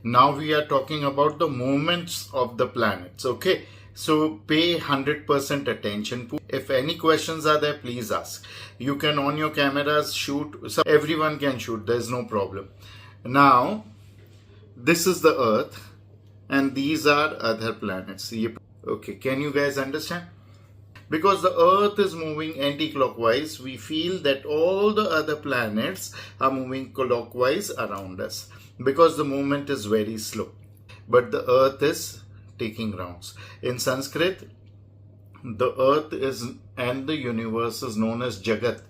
Now we are talking about the movements of the planets. Okay, so pay 100% attention. If any questions are there, please ask. You can on your cameras shoot. So everyone can shoot. There's no problem. Now, this is the Earth, and these are other planets. Okay, can you guys understand? Because the Earth is moving anti-clockwise, we feel that all the other planets are moving clockwise around us because the movement is very slow. But the Earth is taking rounds. In Sanskrit, the Earth is and the universe is known as Jagat.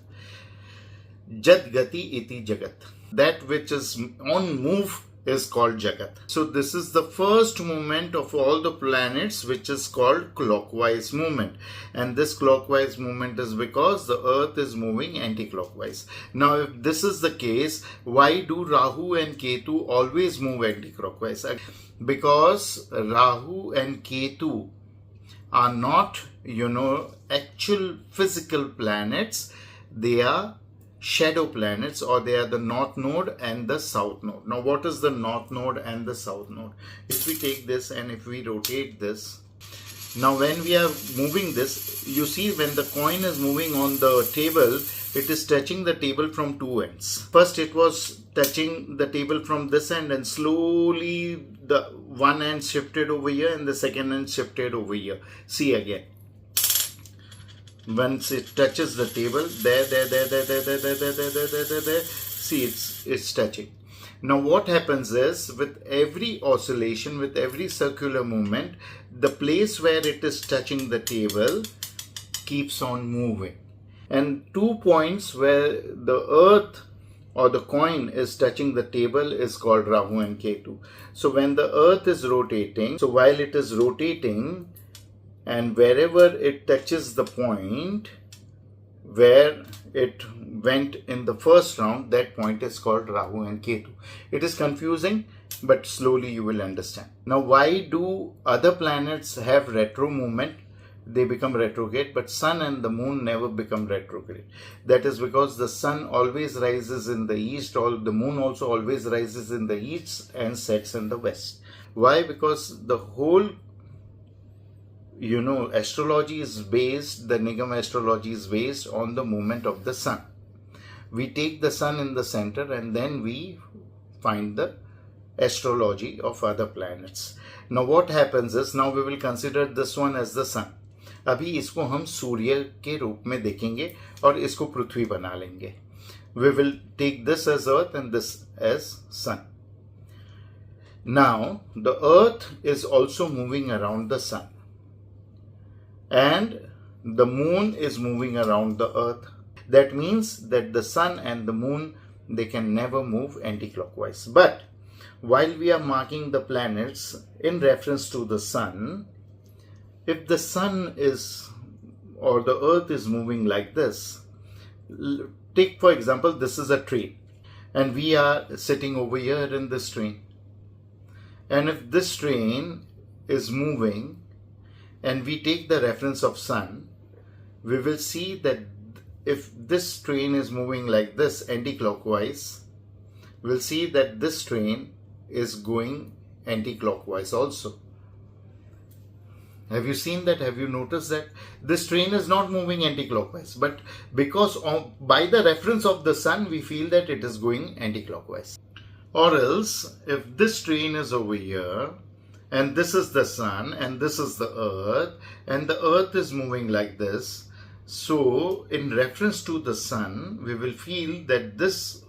Jat Gati iti Jagat. That which is on move is called Jagat. So this is the first movement of all the planets, which is called clockwise movement. And this clockwise movement is because the Earth is moving anti-clockwise. Now, if this is the case, why do Rahu and Ketu always move anti-clockwise? Because Rahu and Ketu are not, actual physical planets. They are shadow planets, or they are the north node and the south node. Now, what is the north node and the south node? If we take this and if we rotate this, now when we are moving this, you see when the coin is moving on the table, it is touching the table from two ends. First it was touching the table from this end, and slowly the one end shifted over here and the second end shifted over here. See again. Once it touches the table, there, see, it's touching. Now what happens is, with every oscillation, with every circular movement, the place where it is touching the table keeps on moving. And 2 points where the Earth or the coin is touching the table is called Rahu and Ketu. So when the Earth is rotating, so while it is rotating, and wherever it touches the point where it went in the first round, that point is called Rahu and Ketu. It is confusing, but slowly you will understand. Now, why do other planets have retro movement? They become retrograde, but Sun and the Moon never become retrograde. That is because the Sun always rises in the east, or the Moon also always rises in the east and sets in the west. Why? Because the whole astrology is based, the Nigam astrology is based on the movement of the Sun. We take the Sun in the center and then we find the astrology of other planets. Now what happens is, now we will consider this one as the Sun. अभी इसको हम सूर्य के रूप में देखेंगे और इसको पृथ्वी बना लेंगे. We will take this as Earth and this as Sun. Now the Earth is also moving around the Sun, and the Moon is moving around the Earth. That means that the Sun and the Moon, they can never move anti-clockwise. But while we are marking the planets in reference to the Sun, if the Sun is, or the Earth is moving like this, take for example, this is a train and we are sitting over here in this train. And if this train is moving and we take the reference of Sun, we will see that if this train is moving like this anti-clockwise, we'll see that this train is going anti-clockwise also. Have you seen that? Have you noticed that? This train is not moving anti-clockwise, but because by the reference of the Sun, we feel that it is going anti-clockwise. Or else, if this train is over here, and this is the Sun, and this is the Earth, and the Earth is moving like this, so in reference to the Sun, we will feel that this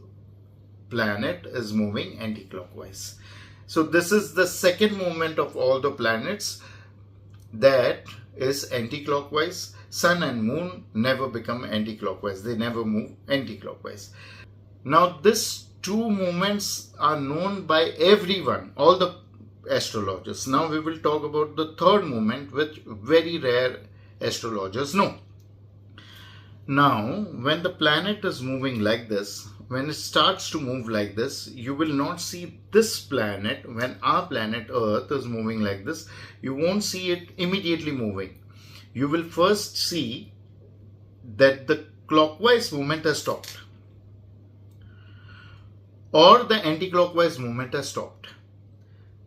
planet is moving anti-clockwise. So this is the second movement of all the planets that is anti-clockwise. Sun and Moon never become anti-clockwise. They never move anti-clockwise. Now these two movements are known by everyone, all the astrologers. Now we will talk about the third movement, which very rare astrologers know. Now when the planet is moving like this, when it starts to move like this, you will not see this planet. When our planet Earth is moving like this, you won't see it immediately moving. You will first see that the clockwise movement has stopped, or the anti-clockwise movement has stopped.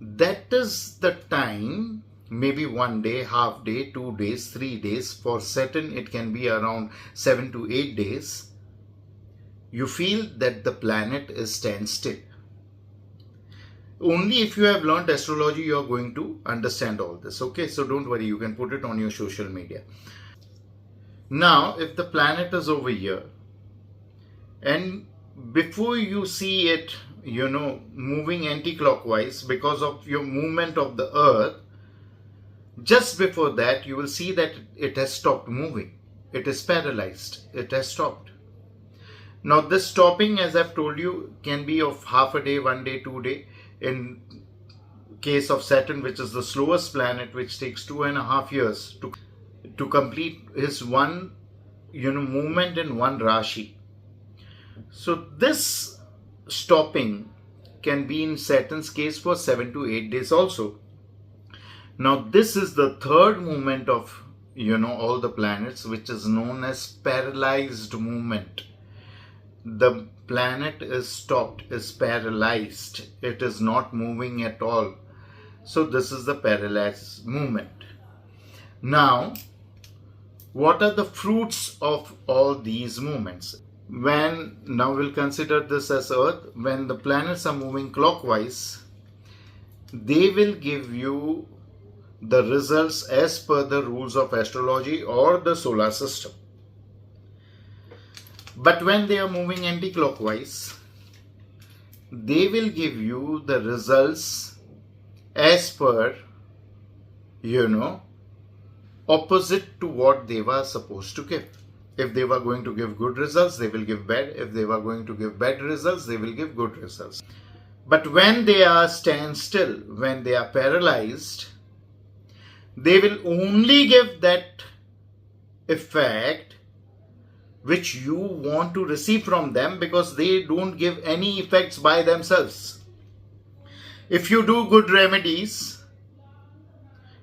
that is the time, maybe 1 day, half day, 2 days, 3 days. For Saturn, it can be around 7 to 8 days. You feel that the planet is standstill. Only if you have learned astrology, you are going to understand all this. Okay, so don't worry, you can put it on your social media. Now, if the planet is over here, and before you see it, moving anti-clockwise because of your movement of the earth, just before that, you will see that it has stopped moving. It is paralyzed. It has stopped. Now, this stopping, as I've told you, can be of half a day, 1 day, 2 day. In case of Saturn, which is the slowest planet, which takes 2.5 years to complete his one, movement in one Rashi. So this stopping can be in Saturn's case for 7 to 8 days also. Now, this is the third movement of, all the planets, which is known as paralyzed movement. The planet is stopped, is paralyzed. It is not moving at all. So this is the paralyzed movement. Now, what are the fruits of all these movements? Now we'll consider this as Earth. When the planets are moving clockwise, they will give you the results as per the rules of astrology or the solar system. But when they are moving anti-clockwise, they will give you the results as per, opposite to what they were supposed to give. If they were going to give good results, they will give bad. If they were going to give bad results, they will give good results. But when they are standstill, when they are paralyzed, they will only give that effect which you want to receive from them, because they don't give any effects by themselves. If you do good remedies,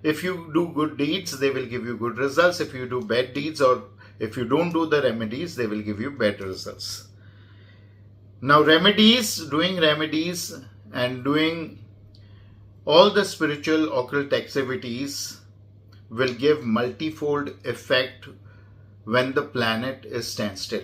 if you do good deeds, they will give you good results. If you do bad deeds, or if you don't do the remedies, they will give you bad results. Now, doing remedies and doing all the spiritual occult activities will give multifold effect when the planet is standstill.